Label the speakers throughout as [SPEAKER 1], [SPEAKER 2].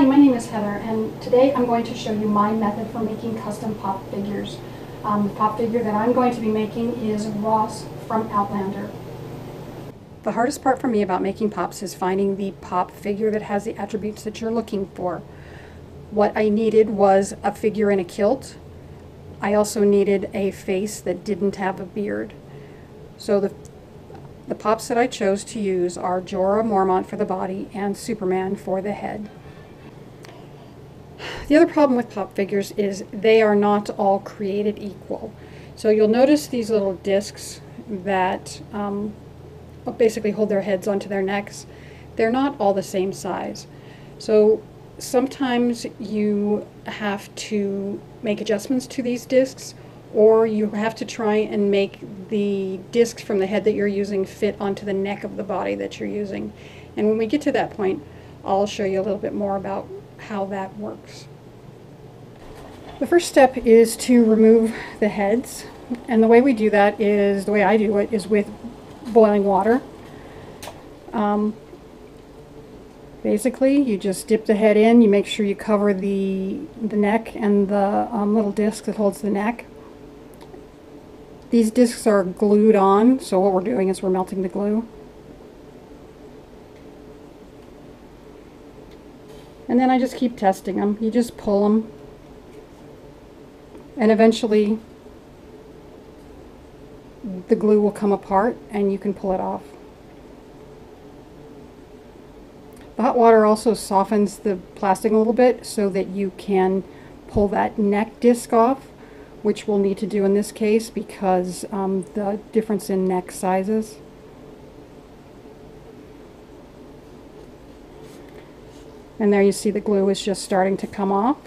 [SPEAKER 1] my name is Heather, and today I'm going to show you my method for making custom pop figures. The pop figure that I'm going to be making is Ross from Outlander. The hardest part for me about making pops is finding the pop figure that has the attributes that you're looking for. What I needed was a figure in a kilt. I also needed a face that didn't have a beard. So the pops that I chose to use are Jorah Mormont for the body and Superman for the head. The other problem with pop figures is they are not all created equal. So you'll notice these little discs that basically hold their heads onto their necks. They're not all the same size. So sometimes you have to make adjustments to these discs, or you have to try and make the discs from the head that you're using fit onto the neck of the body that you're using. And when we get to that point, I'll show you a little bit more about how that works. The first step is to remove the heads, and the way we do that is, the way I do it, is with boiling water. Basically, you just dip the head in, you make sure you cover the neck and the little disc that holds the neck. These discs are glued on, so what we're doing is we're melting the glue. And then I just keep testing them. You just pull them, and eventually the glue will come apart and you can pull it off. The hot water also softens the plastic a little bit so that you can pull that neck disc off, which we'll need to do in this case because the difference in neck sizes. And there you see the glue is just starting to come off.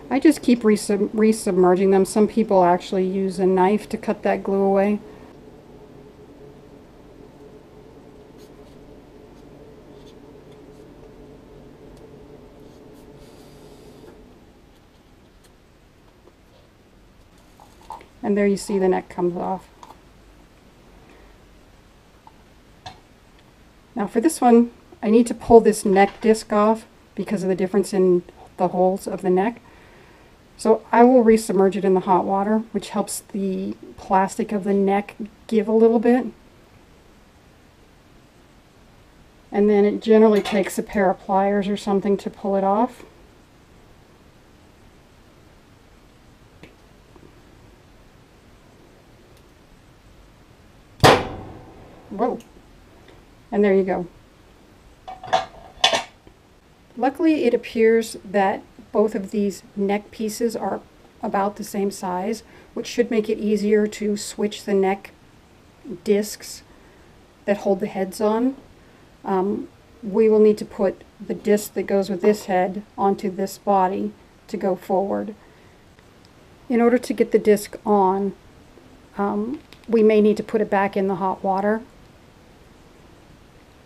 [SPEAKER 1] I just keep resubmerging them. Some people actually use a knife to cut that glue away. And there you see the neck comes off. Now for this one, I need to pull this neck disc off because of the difference in the holes of the neck. So I will resubmerge it in the hot water, which helps the plastic of the neck give a little bit. And then it generally takes a pair of pliers or something to pull it off. Whoa. And there you go. Luckily, it appears that both of these neck pieces are about the same size, which should make it easier to switch the neck discs that hold the heads on. We will need to put the disc that goes with this head onto this body to go forward. In order to get the disc on, we may need to put it back in the hot water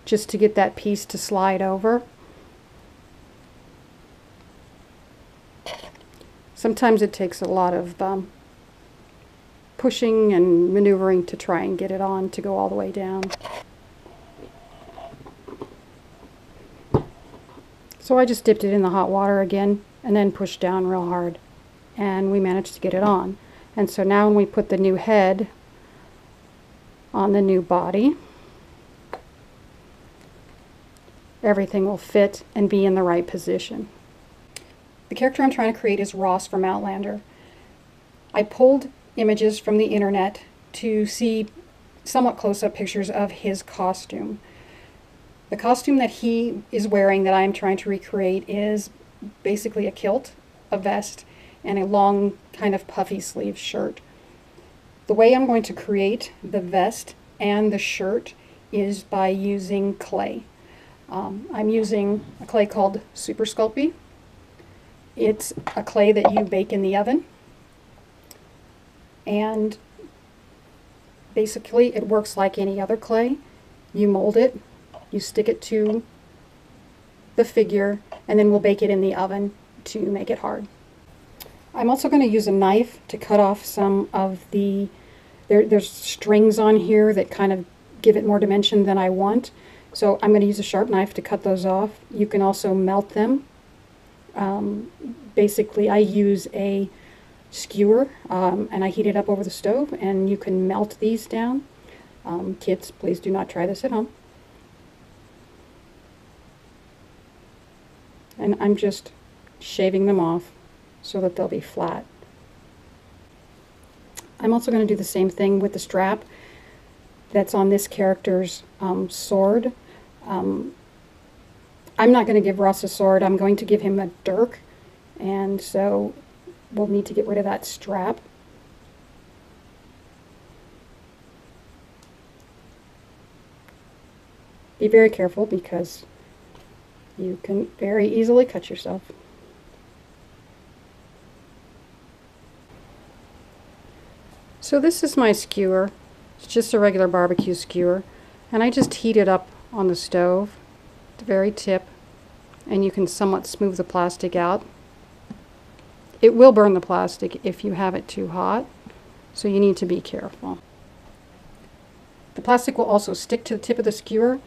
[SPEAKER 1] just to get that piece to slide over. Sometimes it takes a lot of pushing and maneuvering to try and get it on to go all the way down. So I just dipped it in the hot water again and then pushed down real hard, and we managed to get it on. And so now when we put the new head on the new body, everything will fit and be in the right position. The character I'm trying to create is Ross from Outlander. I pulled images from the internet to see somewhat close-up pictures of his costume. The costume that he is wearing that I am trying to recreate is basically a kilt, a vest, and a long kind of puffy sleeve shirt. The way I'm going to create the vest and the shirt is by using clay. I'm using a clay called Super Sculpey. It's a clay that you bake in the oven, and basically it works like any other clay. You mold it, you stick it to the figure, and then we'll bake it in the oven to make it hard. I'm also going to use a knife to cut off some of the, there's strings on here that kind of give it more dimension than I want. So I'm going to use a sharp knife to cut those off. You can also melt them. Basically, I use a skewer and I heat it up over the stove, and you can melt these down. Kids, please do not try this at home. And I'm just shaving them off so that they'll be flat. I'm also going to do the same thing with the strap that's on this character's sword. I'm not going to give Russ a sword, I'm going to give him a dirk, and so we'll need to get rid of that strap. Be very careful because you can very easily cut yourself. So this is my skewer. It's just a regular barbecue skewer, and I just heat it up on the stove at the very tip, and you can somewhat smooth the plastic out. It will burn the plastic if you have it too hot, so you need to be careful. The plastic will also stick to the tip of the skewer,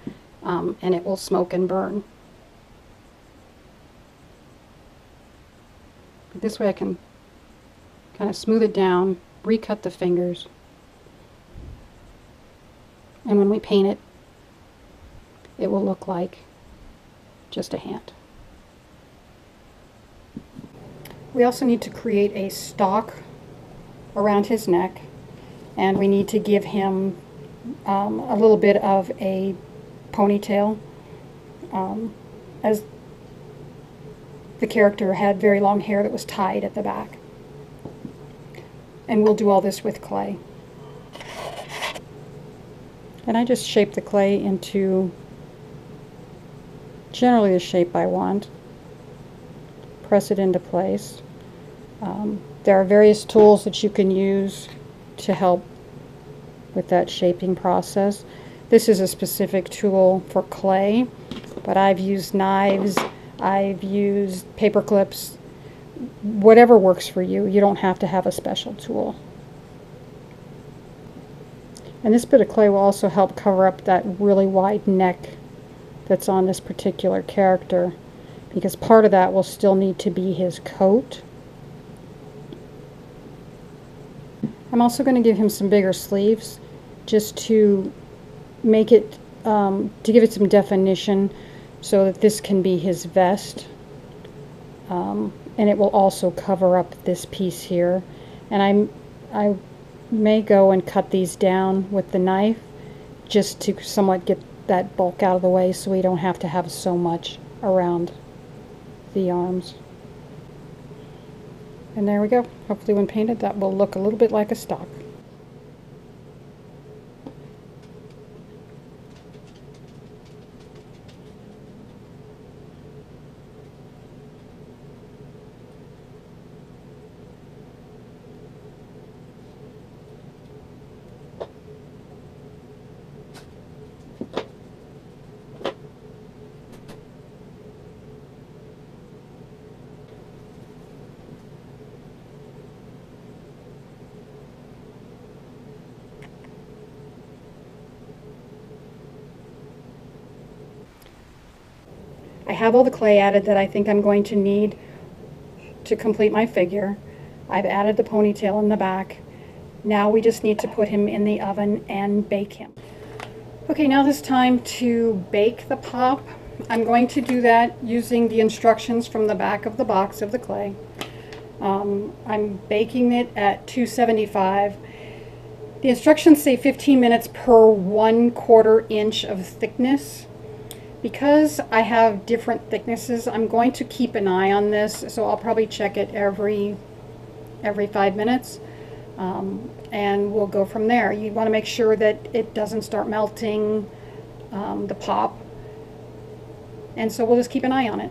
[SPEAKER 1] and it will smoke and burn. This way I can kind of smooth it down, recut the fingers, and when we paint it, it will look like just a hand. We also need to create a stock around his neck, and we need to give him a little bit of a ponytail, as the character had very long hair that was tied at the back. And we'll do all this with clay. And I just shape the clay into generally the shape I want. Press it into place. There are various tools that you can use to help with that shaping process. This is a specific tool for clay, but I've used knives, I've used paper clips, whatever works for you. You don't have to have a special tool. And this bit of clay will also help cover up that really wide neck that's on this particular character, because part of that will still need to be his coat. I'm also going to give him some bigger sleeves just to make it, to give it some definition so that this can be his vest. And it will also cover up this piece here. And I may go and cut these down with the knife just to somewhat get that bulk out of the way so we don't have to have so much around the arms. And there we go. Hopefully when painted that will look a little bit like a stock. I have all the clay added that I think I'm going to need to complete my figure. I've added the ponytail in the back. Now we just need to put him in the oven and bake him. Okay, now it's time to bake the pop. I'm going to do that using the instructions from the back of the box of the clay. I'm baking it at 275. The instructions say 15 minutes per 1/4 inch of thickness. Because I have different thicknesses, I'm going to keep an eye on this, so I'll probably check it every 5 minutes, and we'll go from there. You want to make sure that it doesn't start melting, the pop, and so we'll just keep an eye on it.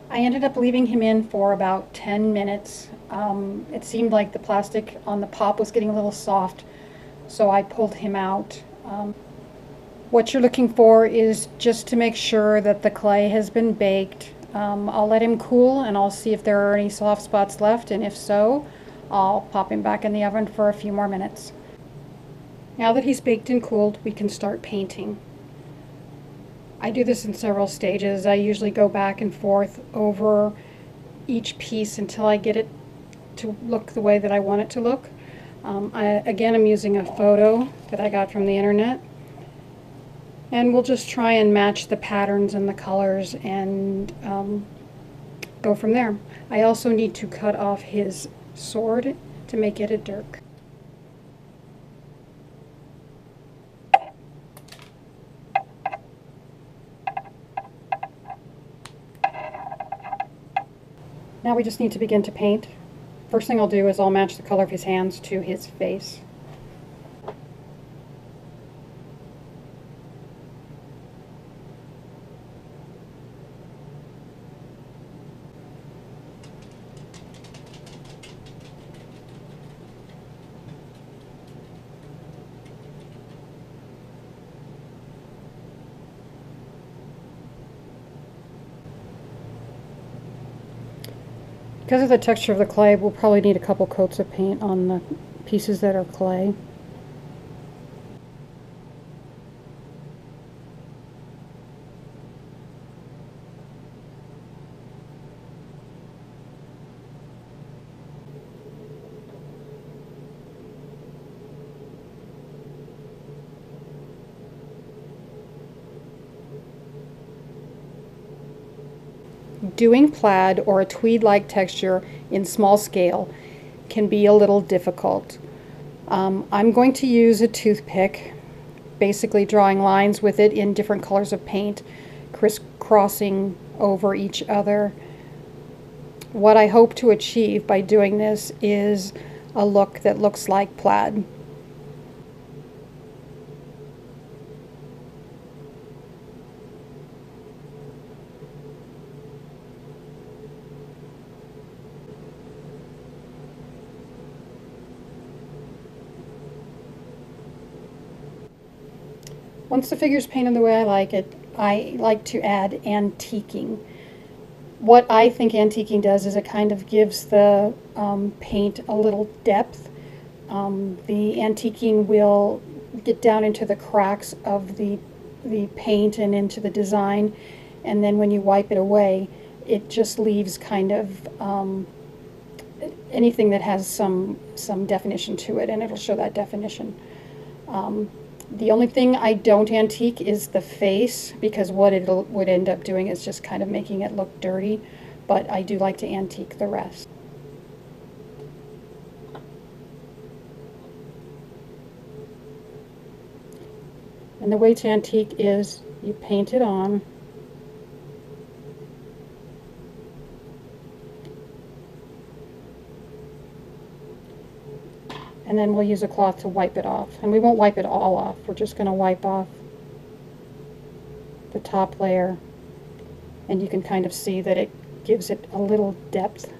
[SPEAKER 1] I ended up leaving him in for about 10 minutes. It seemed like the plastic on the pop was getting a little soft, so I pulled him out. What you're looking for is just to make sure that the clay has been baked. I'll let him cool and I'll see if there are any soft spots left, and if so, I'll pop him back in the oven for a few more minutes. Now that he's baked and cooled, we can start painting. I do this in several stages. I usually go back and forth over each piece until I get it to look the way that I want it to look. Again, I'm using a photo that I got from the internet. And we'll just try and match the patterns and the colors and go from there. I also need to cut off his sword to make it a dirk. Now we just need to begin to paint. First thing I'll do is I'll match the color of his hands to his face. Because of the texture of the clay, we'll probably need a couple coats of paint on the pieces that are clay. Doing plaid or a tweed-like texture in small scale can be a little difficult. I'm going to use a toothpick, basically drawing lines with it in different colors of paint, crisscrossing over each other. What I hope to achieve by doing this is a look that looks like plaid. Once the figure's painted the way I like it, I like to add antiquing. What I think antiquing does is it kind of gives the paint a little depth. The antiquing will get down into the cracks of the paint and into the design, and then when you wipe it away, it just leaves kind of anything that has some definition to it, and it'll show that definition. The only thing I don't antique is the face, because what it would end up doing is just kind of making it look dirty, but I do like to antique the rest. And the way to antique is you paint it on, and then we'll use a cloth to wipe it off. And we won't wipe it all off. We're just going to wipe off the top layer. And you can kind of see that it gives it a little depth.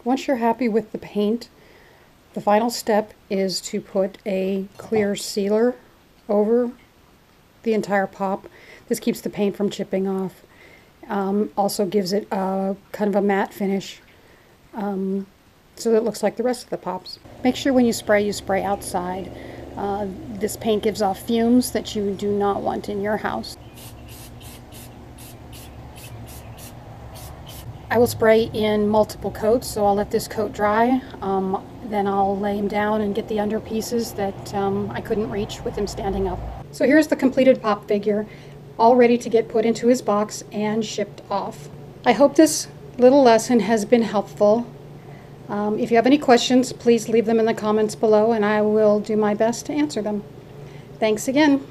[SPEAKER 1] Once you're happy with the paint, the final step is to put a clear sealer over the entire pop. This keeps the paint from chipping off. Also gives it a kind of a matte finish. So that it looks like the rest of the pops. Make sure when you spray outside. This paint gives off fumes that you do not want in your house. I will spray in multiple coats, so I'll let this coat dry. Then I'll lay him down and get the under pieces that I couldn't reach with him standing up. So here's the completed pop figure, all ready to get put into his box and shipped off. I hope this little lesson has been helpful. If you have any questions, please leave them in the comments below and I will do my best to answer them. Thanks again.